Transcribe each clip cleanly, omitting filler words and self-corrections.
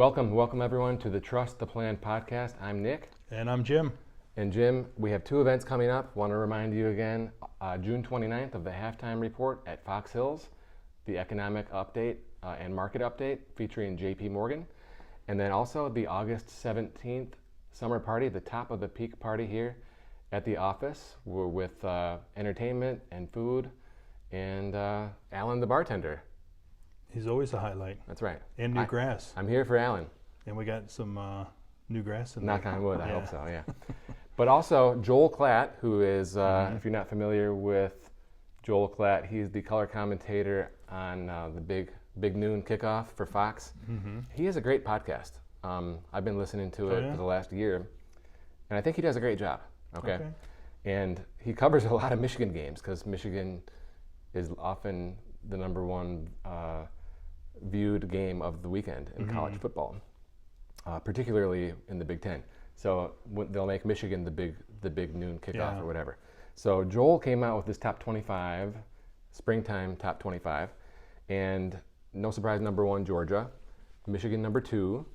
Welcome everyone to the Trust the Plan podcast. I'm Nick. And I'm Jim. And Jim, we have two events coming up. Want to remind you again, June 29th of the halftime report at Fox Hills, the economic update and market update featuring JP Morgan. And then also the August 17th summer party, the top of the peak party here at the office. We're with entertainment and food and Alan the bartender. He's always a highlight. That's right. And new grass. I'm here for Alan. And we got some new grass in Knock there. on wood, I hope so, yeah. But also Joel Klatt, who is, if you're not familiar with Joel Klatt, he's the color commentator on the Big Noon Kickoff for Fox. Mm-hmm. He has a great podcast. I've been listening to it for the last year, and I think he does a great job, okay? And he covers a lot of Michigan games because Michigan is often the number one viewed game of the weekend in college football, particularly in the Big Ten. So they'll make Michigan the big noon kickoff or whatever. So Joel came out with this top 25, springtime top 25, and no surprise, number one, Georgia, Michigan number two,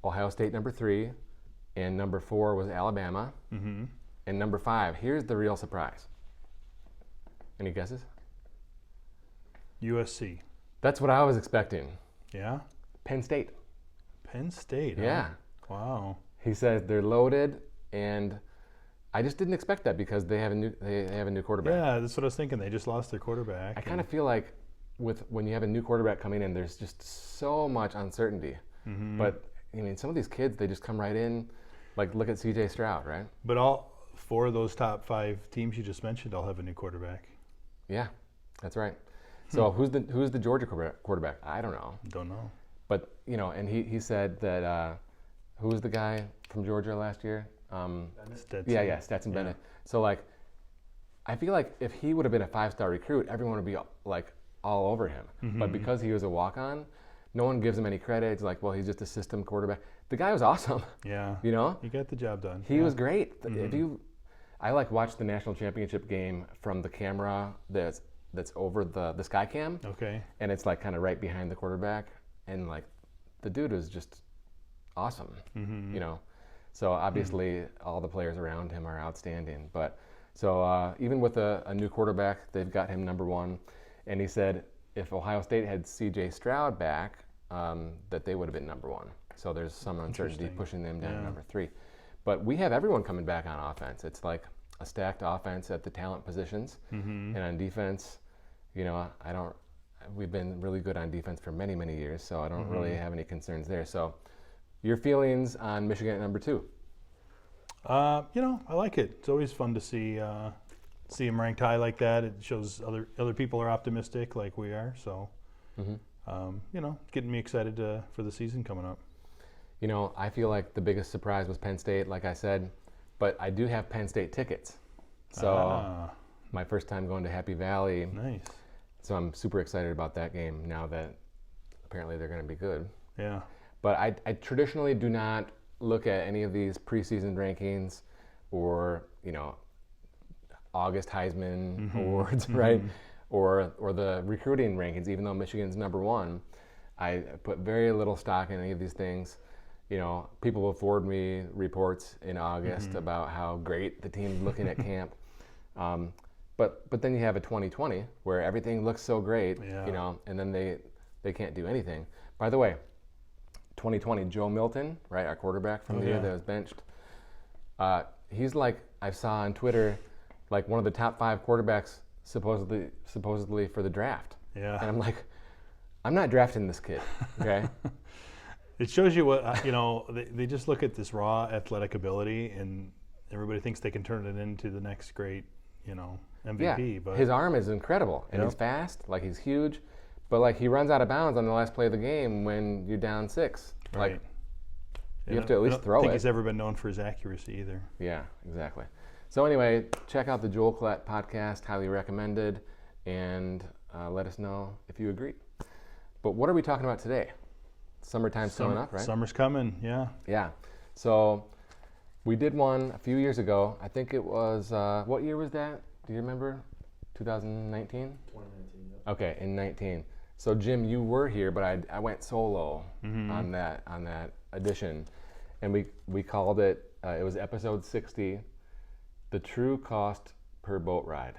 Ohio State number three, and number four was Alabama, and number five, here's the real surprise. Any guesses? USC. That's what I was expecting. Yeah? Penn State. Penn State, Yeah. Huh? Wow. He says they're loaded, and I just didn't expect that because they have a new quarterback. Yeah, that's what I was thinking. They just lost their quarterback. I kind of feel like when you have a new quarterback coming in, there's just so much uncertainty. But I mean, some of these kids, they just come right in. Like look at C.J. Stroud, right? But all four of those top five teams you just mentioned all have a new quarterback. Yeah, that's right. So who's the Georgia quarterback? I don't know. Don't know. But and he said that who was the guy from Georgia last year? Stetson. Yeah, Stetson Bennett. So like, I feel like if he would have been a 5-star recruit, everyone would be like all over him. But because he was a walk-on, no one gives him any credit. It's like, well, he's just a system quarterback. The guy was awesome. Yeah. He got the job done. He was great. I like watched the national championship game from the camera that's over the sky cam. Okay. And it's like kind of right behind the quarterback, and like the dude is just awesome. So obviously all the players around him are outstanding. But so even with a new quarterback, they've got him number one. And he said if Ohio State had C.J. Stroud back, that they would have been number one. So there's some uncertainty pushing them down to number three. But we have everyone coming back on offense. It's like a stacked offense at the talent positions. And on defense, we've been really good on defense for many, many years. So I don't really have any concerns there. So your feelings on Michigan at number two? I like it. It's always fun to see them ranked high like that. It shows other people are optimistic like we are. So, getting me excited for the season coming up. I feel like the biggest surprise was Penn State, like I said, but I do have Penn State tickets. So my first time going to Happy Valley. Nice. So I'm super excited about that game now that apparently they're going to be good. Yeah. But I traditionally do not look at any of these preseason rankings or, August Heisman awards, right? Or the recruiting rankings, even though Michigan's number one. I put very little stock in any of these things. People will forward me reports in August about how great the team's looking at camp. But then you have a 2020 where everything looks so great, and then they can't do anything. By the way, 2020, Joe Milton, right, our quarterback from the year that was benched, he's like, I saw on Twitter, like one of the top 5 quarterbacks supposedly for the draft. Yeah. And I'm like, I'm not drafting this kid, okay? It shows you what, they just look at this raw athletic ability and everybody thinks they can turn it into the next great, MVP. Yeah, but his arm is incredible and he's fast, like he's huge, but like he runs out of bounds on the last play of the game when you're down 6. Right. Like you have to at least throw it. I don't think he's ever been known for his accuracy either. Yeah, exactly. So anyway, check out the Joel Klatt podcast, highly recommended, and let us know if you agree. But what are we talking about today? Summertime's coming up, right? Summer's coming, yeah. Yeah. So we did one a few years ago. I think it was, what year was that? Do you remember? 2019? 2019, yeah. Okay, in 19. So Jim, you were here, but I went solo on that edition, and we called it. It was episode 60, the true cost per boat ride.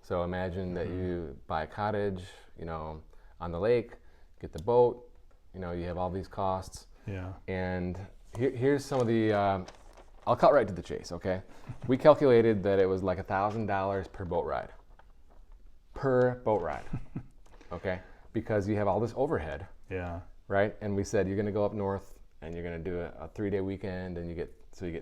So imagine that you buy a cottage, on the lake, get the boat, you have all these costs. Yeah. And here's some of the. I'll cut right to the chase. Okay, we calculated that it was like $1,000 per boat ride. Per boat ride. Okay. Because you have all this overhead, Yeah. right? And we said you're going to go up north and you're going to do a 3-day weekend, and you get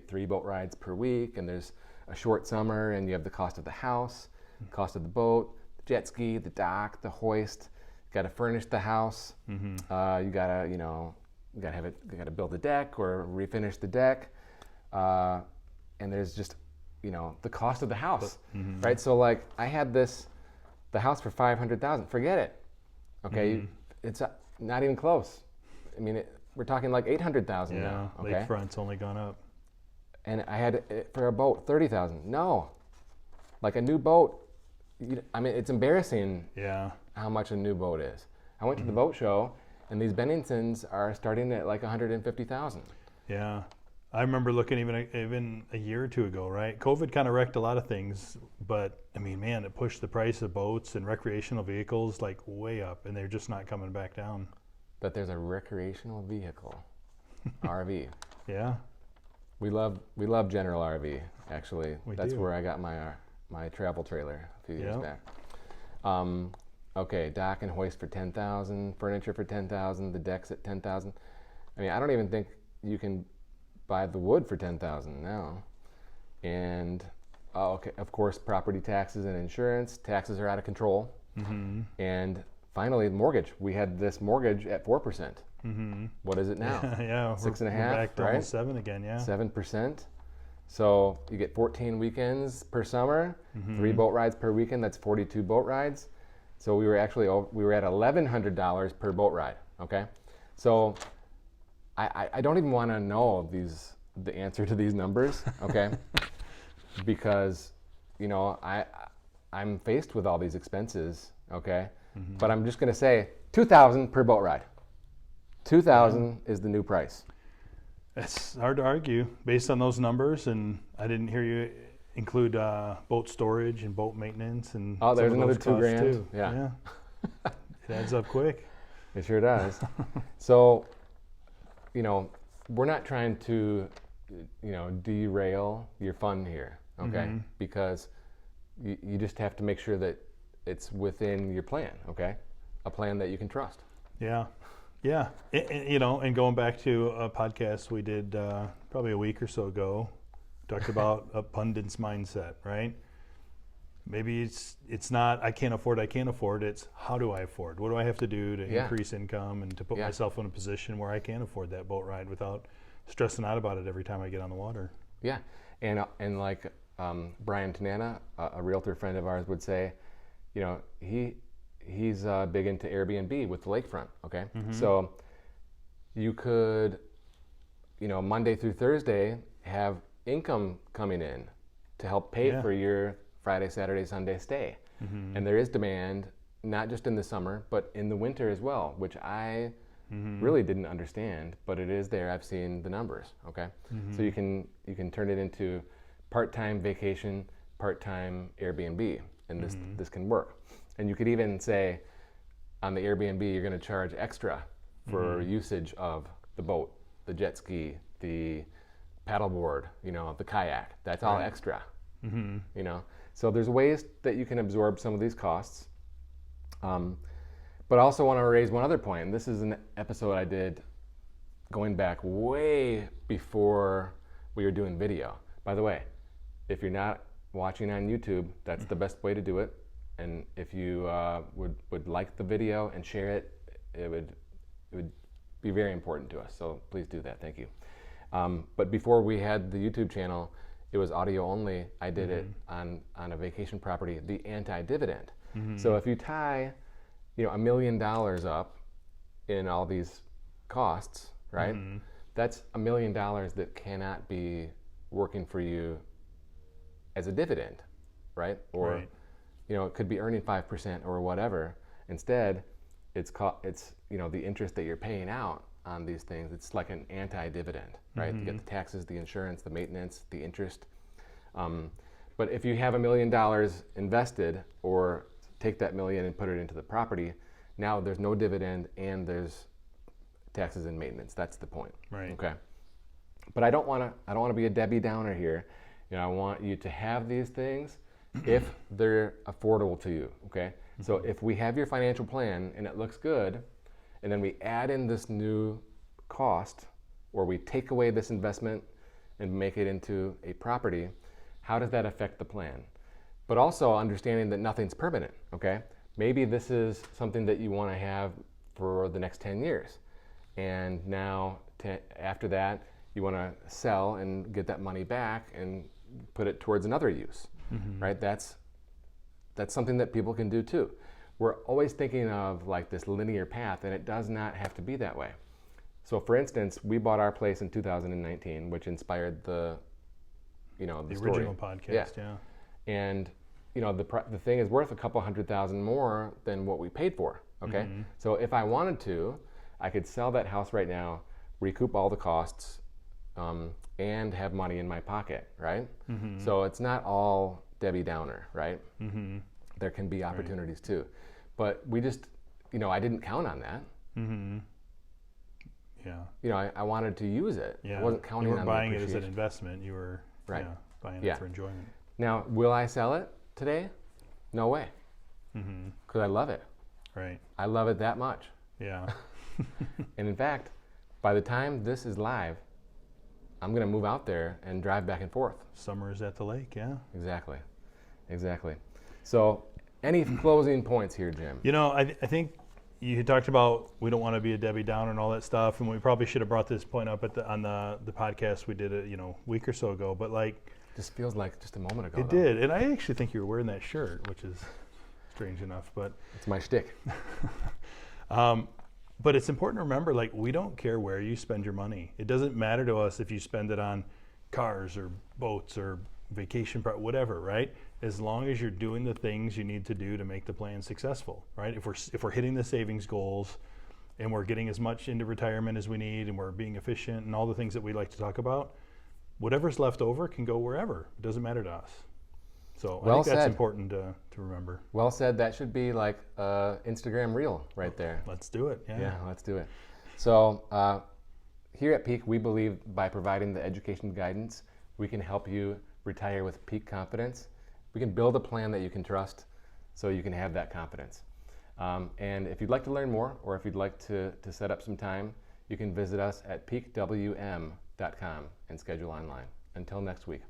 3 boat rides per week, and there's a short summer, and you have the cost of the house, cost of the boat, the jet ski, the dock, the hoist. You got to furnish the house. You got to have it. You got to build a deck or refinish the deck, and there's just the cost of the house, right? So like I had the house for $500,000. Forget it. Okay, it's not even close. I mean, we're talking like $800,000 now. Okay, lakefront's only gone up. And I had for a boat $30,000. No, like a new boat. I mean, it's embarrassing. Yeah. How much a new boat is. I went to the boat show, and these Benningtons are starting at like $150,000. Yeah. I remember looking even a year or two ago, right? COVID kind of wrecked a lot of things, but I mean, man, it pushed the price of boats and recreational vehicles like way up, and they're just not coming back down. But there's a recreational vehicle, RV. Yeah. We love General RV. Actually, that's where I got my travel trailer a few years back. Okay, dock and hoist for $10,000, furniture for $10,000, the decks at $10,000. I mean, I don't even think you can buy the wood for $10,000 now. And of course, property taxes and insurance. Taxes are out of control. And finally, mortgage. We had this mortgage at 4%. What is it now? Yeah, 6.5%, back to right? almost 7 again. Yeah. 7%. So you get 14 weekends per summer, 3 boat rides per weekend. That's 42 boat rides. So we were at $1,100 per boat ride. Okay, so I don't even want to know the answer to these numbers. Okay, because I'm faced with all these expenses. Okay, but I'm just gonna say $2,000 per boat ride. $2,000 is the new price. It's hard to argue based on those numbers, and I didn't hear you include boat storage and boat maintenance and there's another $2,000 too. Yeah. It adds up quick. It sure does. So, we're not trying to, derail your fun here, okay? Because you just have to make sure that it's within your plan, okay? A plan that you can trust. Yeah. Yeah. And going back to a podcast we did probably a week or so ago, talked about abundance mindset, right? Maybe it's not I can't afford, it's how do I afford? What do I have to do to increase income and to put myself in a position where I can afford that boat ride without stressing out about it every time I get on the water? Yeah, and like Brian Tanana, a realtor friend of ours, would say, he's big into Airbnb with the lakefront, okay? So you could, Monday through Thursday have income coming in to help pay for your Friday, Saturday, Sunday stay. And there is demand, not just in the summer, but in the winter as well, which I really didn't understand, but it is there. I've seen the numbers, okay? So you can turn it into part-time vacation, part-time Airbnb, and this can work. And you could even say on the Airbnb, you're going to charge extra for usage of the boat, the jet ski, the paddleboard, the kayak. That's all extra. So there's ways that you can absorb some of these costs. But I also want to raise one other point. And this is an episode I did going back way before we were doing video. By the way, if you're not watching on YouTube, that's the best way to do it. And if you would like the video and share it, it would be very important to us. So please do that. Thank you. But before we had the YouTube channel, it was audio only. I did it on a vacation property, the anti-dividend. So if you tie, $1 million up in all these costs, right? That's $1 million that cannot be working for you as a dividend, right? Or it could be earning 5% or whatever. Instead, it's the interest that you're paying out on these things. It's like an anti-dividend, right? You get the taxes, the insurance, the maintenance, the interest. But if you have $1 million invested, or take that million and put it into the property, now there's no dividend and there's taxes and maintenance. That's the point. Right. Okay. But I don't want to be a Debbie Downer here. I want you to have these things if they're affordable to you. Okay. So if we have your financial plan and it looks good, and then we add in this new cost, or we take away this investment and make it into a property, how does that affect the plan? But also understanding that nothing's permanent, okay? Maybe this is something that you want to have for the next 10 years. And now, after that, you want to sell and get that money back and put it towards another use, right? That's something that people can do too. We're always thinking of like this linear path, and it does not have to be that way. So for instance, we bought our place in 2019, which inspired the story. Original podcast, yeah. And the thing is worth a couple $100,000 more than what we paid for. Okay, so if I wanted to, I could sell that house right now, recoup all the costs, and have money in my pocket, right? So it's not all Debbie Downer, right? There can be opportunities too, but we just, I didn't count on that. Yeah. I wanted to use it. Yeah. I wasn't counting on the buying it appreciation. as an investment. You were buying it for enjoyment. Now, will I sell it today? No way. Because I love it. Right. I love it that much. Yeah. And in fact, by the time this is live, I'm going to move out there and drive back and forth. Summer's at the lake, yeah. Exactly. So, any closing points here, Jim? I think you had talked about we don't want to be a Debbie Downer and all that stuff, and we probably should have brought this point up on the podcast we did a week or so ago. But just feels like just a moment ago. It did, and I actually think you were wearing that shirt, which is strange enough, but it's my shtick. But it's important to remember, we don't care where you spend your money. It doesn't matter to us if you spend it on cars or boats or vacation, whatever, right? As long as you're doing the things you need to do to make the plan successful, right? If we're hitting the savings goals and we're getting as much into retirement as we need and we're being efficient and all the things that we like to talk about, whatever's left over can go wherever. It doesn't matter to us. So I think that's important to remember. Well said. That should be like Instagram reel right there. Let's do it. Yeah, let's do it. So here at Peak, we believe by providing the education guidance, we can help you retire with peak confidence. We can build a plan that you can trust so you can have that confidence. And if you'd like to learn more, or if you'd like to set up some time, you can visit us at peakwm.com and schedule online. Until next week.